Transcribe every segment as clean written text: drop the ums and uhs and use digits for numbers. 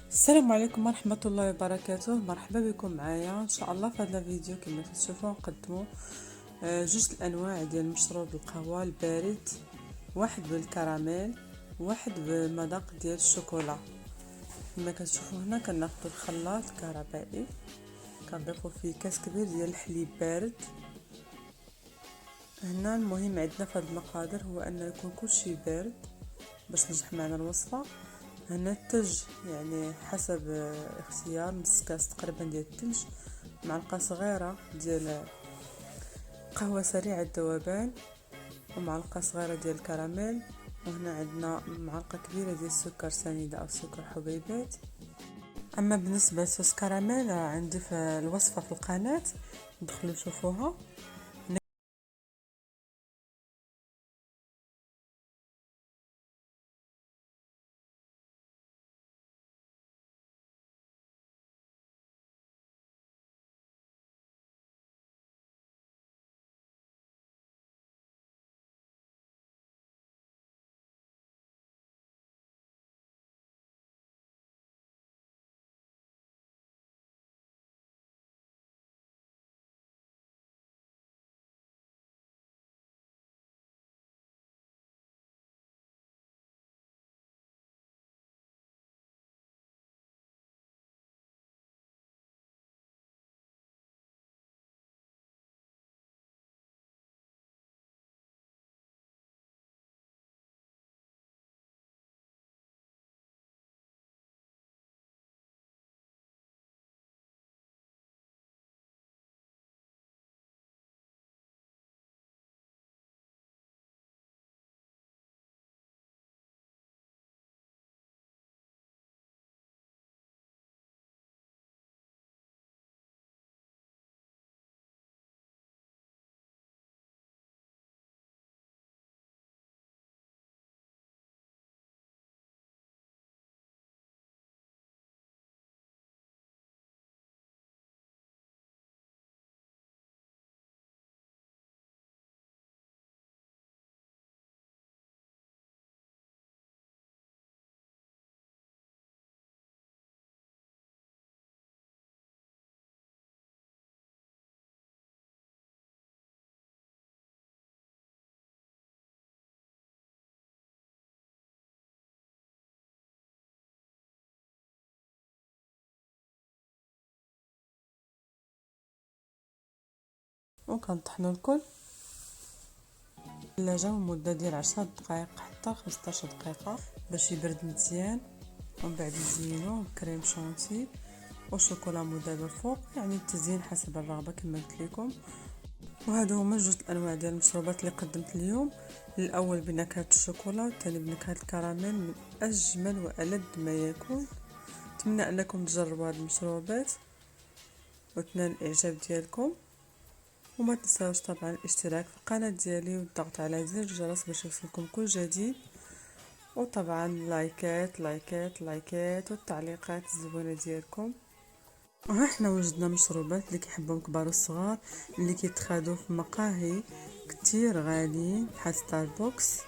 السلام عليكم ورحمة الله وبركاته. مرحبا بكم معايا ان شاء الله. في هذا الفيديو كما تشوفوا نقدموا جوج الانواع ديال مشروب القهوة البارد، واحد بالكراميل وواحد بمذاق ديال الشوكولا. كما كتشوفوا هنا كناخذوا الخلاط الكهربائي، كنضيفوا فيه كاس كبير ديال الحليب بارد. هنا المهم عندنا في هذه المقادير هو ان يكون كلشي بارد باش تنجح معنا الوصفه. هنا الثلج يعني حسب اختيار، نص كاس تقريبا ديال الثلج، معلقه صغيره ديال قهوه سريعه الذوبان، ومعلقه صغيره ديال الكراميل، وهنا عندنا معلقه كبيره ديال السكر سنيده او سكر حبيبات. اما بالنسبه لصوص كراميل عندي في الوصفه في القناه، دخلوا شوفوها. وكنطحنوا الكل الثلاجه لمده ديال 10 دقائق حتى 15 دقيقه باش يبرد مزيان. ومن بعد نزينوه بكريم شونتي وشوكولا مذابه فوق، يعني التزيين حسب الرغبه كما قلت لكم. وهذا هما جوج الانواع ديال المشروبات اللي قدمت اليوم، الاول بنكهه الشوكولا والثاني بنكهه الكراميل، من اجمل والذ ما يكون. اتمنى انكم تجربوا هذه المشروبات وتنال الاعجاب ديالكم، وما تنساوش طبعا الاشتراك في القناه ديالي والضغط على زر الجرس باش يوصلكم كل جديد، وطبعا لايكات لايكات لايكات والتعليقات الزوينه ديالكم. وها حنا وجدنا مشروبات اللي كيحبهم كبار والصغار، اللي كيتخادوا في مقاهي كتير غاليين بحال ستاربكس.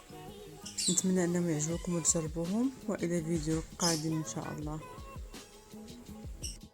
نتمنى انهم يعجبوكم وتجربوهم، والى فيديو قادم ان شاء الله.